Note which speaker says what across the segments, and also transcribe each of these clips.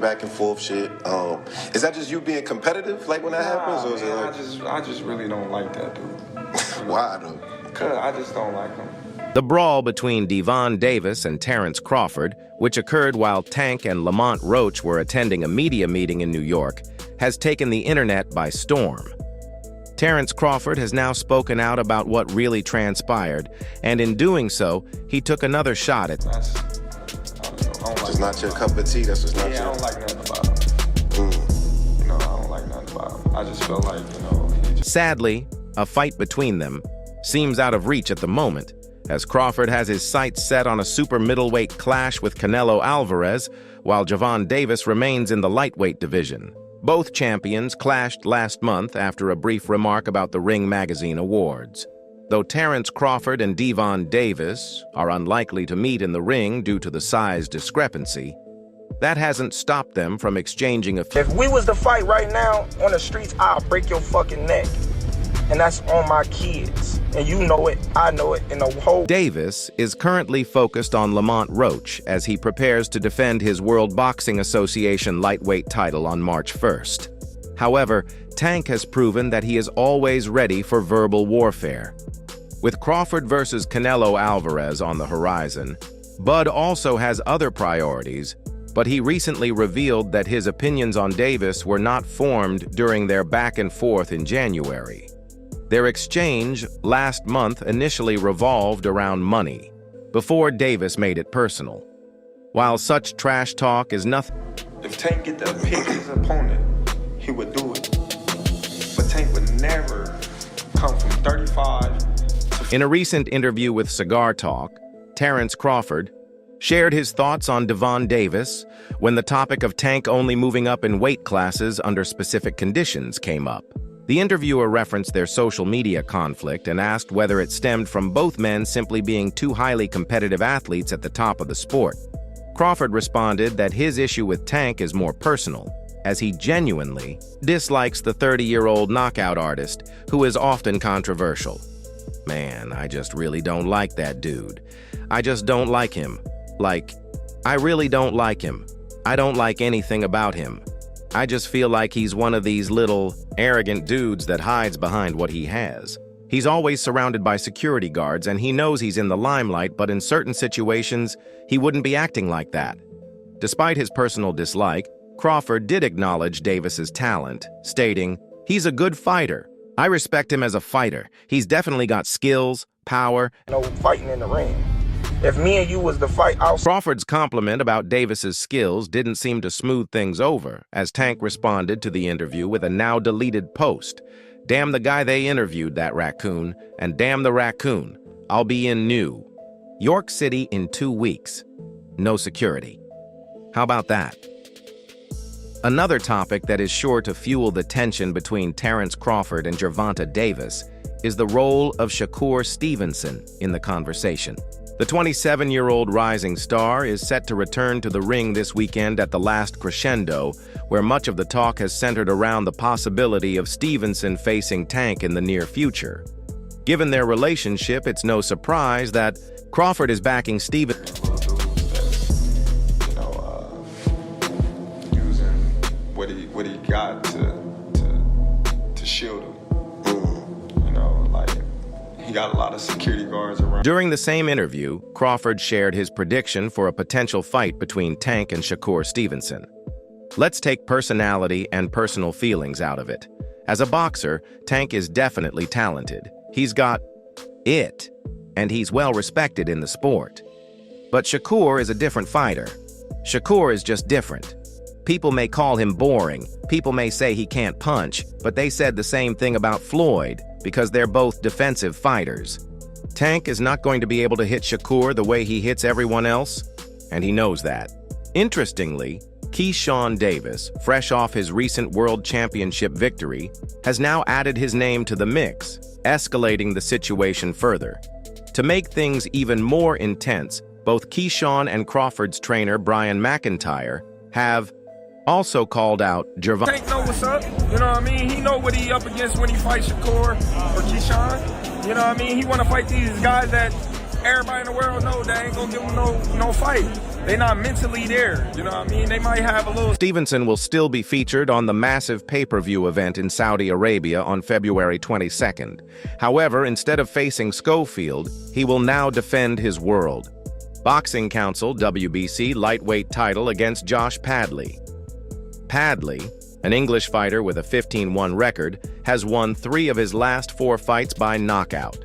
Speaker 1: back and forth shit. Is that just you being competitive, like when that happens, or is it like...
Speaker 2: I just really don't like that dude.
Speaker 1: Why though?
Speaker 2: Cause I just don't like him.
Speaker 3: The brawl between GervontaDavis and Terence Crawford, which occurred while Tank and Lamont Roach were attending a media meeting in New York, has taken the internet by storm. Terence Crawford has now spoken out about what really transpired, and in doing so, he took another shot at...
Speaker 1: It's not your cup of tea, that's just not your...
Speaker 2: Yeah, I don't like nothing about him. You know, I don't like nothing about him. I just feel like, you know...
Speaker 3: Sadly, a fight between them seems out of reach at the moment, as Crawford has his sights set on a super middleweight clash with Canelo Alvarez, while GervontaDavis remains in the lightweight division. Both champions clashed last month after a brief remark about the Ring Magazine Awards. Though Terence Crawford and GervontaDavis are unlikely to meet in the ring due to the size discrepancy, that hasn't stopped them from exchanging a few...
Speaker 4: If we was to fight right now on the streets, I'll break your fucking neck. And that's on my kids. And you know it, I know it, and the whole...
Speaker 3: Davis is currently focused on Lamont Roach as he prepares to defend his World Boxing Association lightweight title on March 1st. However, Tank has proven that he is always ready for verbal warfare. With Crawford versus Canelo Alvarez on the horizon, Bud also has other priorities, but he recently revealed that his opinions on Davis were not formed during their back and forth in January. Their exchange last month initially revolved around money, before Davis made it personal. While such trash talk is nothing...
Speaker 2: If Tank get to pick his opponent, he would do it. But Tank would never come from 35 to...
Speaker 3: In a recent interview with Cigar Talk, Terence Crawford shared his thoughts on GervontaDavis when the topic of Tank only moving up in weight classes under specific conditions came up. The interviewer referenced their social media conflict and asked whether it stemmed from both men simply being two highly competitive athletes at the top of the sport. Crawford responded that his issue with Tank is more personal, as he genuinely dislikes the 30-year-old knockout artist, who is often controversial. Man, I just really don't like that dude. I just don't like him. I really don't like him. I don't like anything about him. I just feel like he's one of these little, arrogant dudes that hides behind what he has. He's always surrounded by security guards, and he knows he's in the limelight, but in certain situations, he wouldn't be acting like that. Despite his personal dislike, Crawford did acknowledge Davis's talent, stating, "He's a good fighter. I respect him as a fighter. He's definitely got skills, power..."
Speaker 4: No fighting in the ring. If me and you was to fight outside...
Speaker 3: Crawford's compliment about Davis's skills didn't seem to smooth things over, as Tank responded to the interview with a now-deleted post. "Damn the guy they interviewed, that raccoon, and damn the raccoon. I'll be in New York City in 2 weeks. No security." How about that? Another topic that is sure to fuel the tension between Terence Crawford and GervontaDavis is the role of Shakur Stevenson in the conversation. The 27-year-old rising star is set to return to the ring this weekend at the Last Crescendo, where much of the talk has centered around the possibility of Stevenson facing Tank in the near future. Given their relationship, it's no surprise that Crawford is backing Stevenson.
Speaker 2: Using what he got to shield him. He got a lot of security guards around.
Speaker 3: During the same interview, Crawford shared his prediction for a potential fight between Tank and Shakur Stevenson. Let's take personality and personal feelings out of it. As a boxer, Tank is definitely talented. He's got it, and he's well respected in the sport. But Shakur is a different fighter. Shakur is just different. People may call him boring, people may say he can't punch, but they said the same thing about Floyd, because they're both defensive fighters. Tank is not going to be able to hit Shakur the way he hits everyone else, and he knows that. Interestingly, Keyshawn Davis, fresh off his recent World Championship victory, has now added his name to the mix, escalating the situation further. To make things even more intense, both Keyshawn and Crawford's trainer Brian McIntyre have also called out Gervonta.
Speaker 4: Tank know what's up, you know what I mean? He know what he up against when he fights Shakur or Keyshawn. You know what I mean? He want to fight these guys that everybody in the world know they ain't gonna give him no fight.
Speaker 2: they not mentally there. You know what I mean? They might have a little.
Speaker 3: Stevenson will still be featured on the massive pay-per-view event in Saudi Arabia on February 22nd. However, instead of facing Schofield, he will now defend his world. Boxing Council WBC lightweight title against Josh Padley. Padley, an English fighter with a 15-1 record, has won 3 of his last 4 fights by knockout.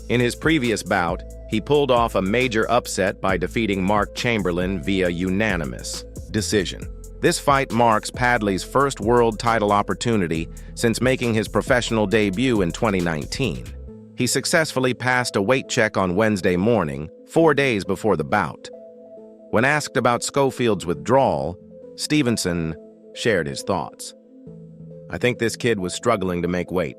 Speaker 3: In his previous bout, he pulled off a major upset by defeating Mark Chamberlain via unanimous decision. This fight marks Padley's first world title opportunity since making his professional debut in 2019. He successfully passed a weight check on Wednesday morning, 4 days before the bout. When asked about Schofield's withdrawal, Stevenson shared his thoughts. "I think this kid was struggling to make weight.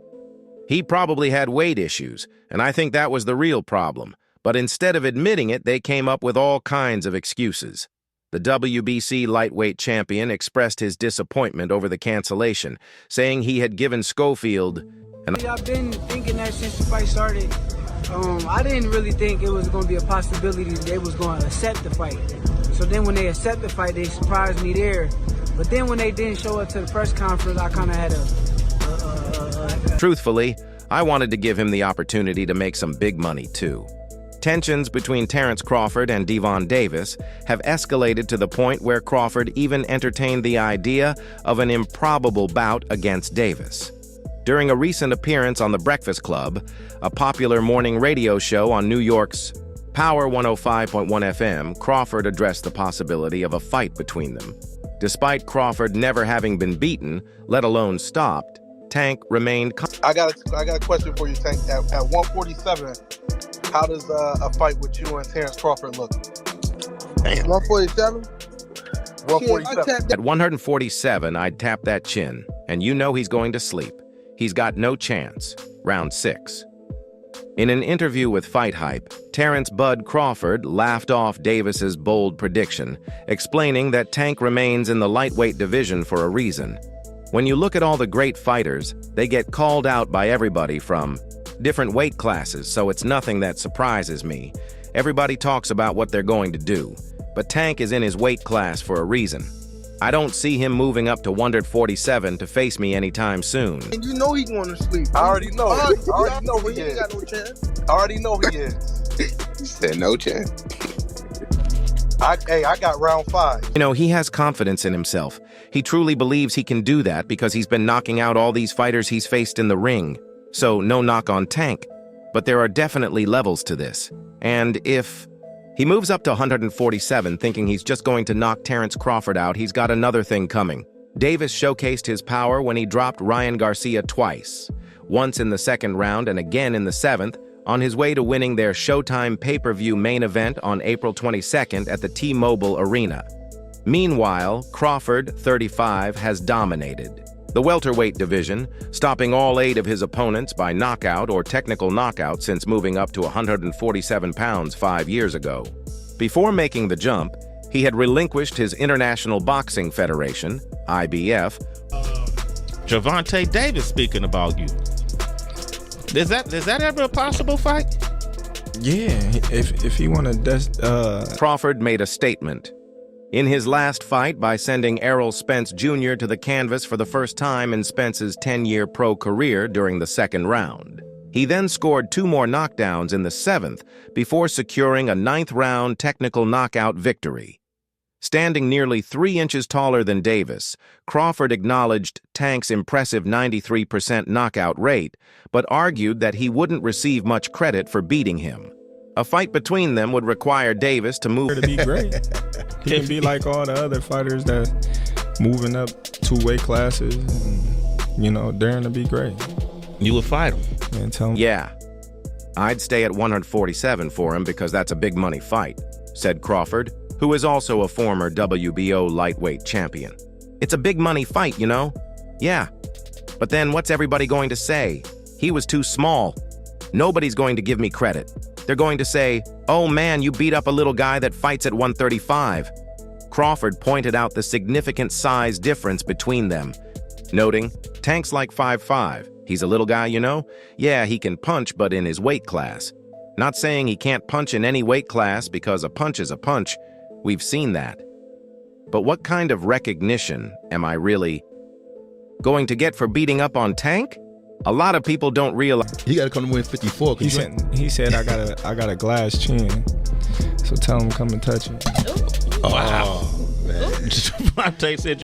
Speaker 3: He probably had weight issues, and I think that was the real problem. But instead of admitting it, they came up with all kinds of excuses." The WBC lightweight champion expressed his disappointment over the cancellation, saying he had given Schofield
Speaker 5: I've been thinking that since the fight started. I didn't really think it was going to be a possibility that they was going to accept the fight. So then when they accept the fight, they surprised me there. But then when they didn't show up to the press conference, I kind of had
Speaker 3: Truthfully, I wanted to give him the opportunity to make some big money too. Tensions between Terence Crawford and GervontaDavis have escalated to the point where Crawford even entertained the idea of an improbable bout against Davis. During a recent appearance on The Breakfast Club, a popular morning radio show on New York's Power 105.1 FM, Crawford addressed the possibility of a fight between them. Despite Crawford never having been beaten, let alone stopped, Tank remained.
Speaker 6: I got a question for you, Tank. At 147, how does a fight with you and Terence Crawford look?
Speaker 1: Damn.
Speaker 6: 147? 147.
Speaker 3: At 147, I'd tap that chin, and you know he's going to sleep. He's got no chance. Round 6. In an interview with Fight Hype, Terence "Bud" Crawford laughed off Davis's bold prediction, explaining that Tank remains in the lightweight division for a reason. When you look at all the great fighters, they get called out by everybody from different weight classes, so it's nothing that surprises me. Everybody talks about what they're going to do, but Tank is in his weight class for a reason. I don't see him moving up to 147 to face me anytime soon.
Speaker 6: And you know he's going to sleep. I already know. I already know he ain't got no chance. I already know he is.
Speaker 1: He said no chance.
Speaker 6: I got round 5.
Speaker 3: You know, he has confidence in himself. He truly believes he can do that because he's been knocking out all these fighters he's faced in the ring. So no knock on Tank. But there are definitely levels to this. And if he moves up to 147 thinking he's just going to knock Terence Crawford out, he's got another thing coming. Davis showcased his power when he dropped Ryan Garcia twice, once in the 2nd round and again in the 7th, on his way to winning their Showtime pay-per-view main event on April 22nd at the T-Mobile Arena. Meanwhile, Crawford, 35, has dominated the welterweight division, stopping all 8 of his opponents by knockout or technical knockout since moving up to 147 pounds 5 years ago. Before making the jump, he had relinquished his International Boxing Federation, IBF.
Speaker 7: GervontaDavis speaking about you. Is that ever a possible fight?
Speaker 2: Yeah, if he want to.
Speaker 3: Crawford made a statement in his last fight by sending Errol Spence Jr. to the canvas for the first time in Spence's 10-year pro career during the 2nd round. He then scored 2 more knockdowns in the 7th before securing a 9th round technical knockout victory. Standing nearly 3 inches taller than Davis, Crawford acknowledged Tank's impressive 93% knockout rate, but argued that he wouldn't receive much credit for beating him. A fight between them would require Davis to move
Speaker 2: To be great. He can be like all the other fighters that moving up 2 weight classes and, daring to be great.
Speaker 7: You would fight him.
Speaker 2: And tell him.
Speaker 3: Yeah, I'd stay at 147 for him because that's a big money fight, said Crawford, who is also a former WBO lightweight champion. It's a big money fight, you know? Yeah, but then what's everybody going to say? He was too small. Nobody's going to give me credit. They're going to say, "Oh man, you beat up a little guy that fights at 135. Crawford pointed out the significant size difference between them, noting, Tank's like 5'5". He's a little guy, you know? Yeah, he can punch, but in his weight class. Not saying he can't punch in any weight class because a punch is a punch, We've seen that. But what kind of recognition am I really going to get for beating up on Tank? A lot of people don't realize.
Speaker 8: You got to come to win 54.
Speaker 9: He said I got a glass chin. So tell him come and touch it.
Speaker 7: Wow. Man. Javante said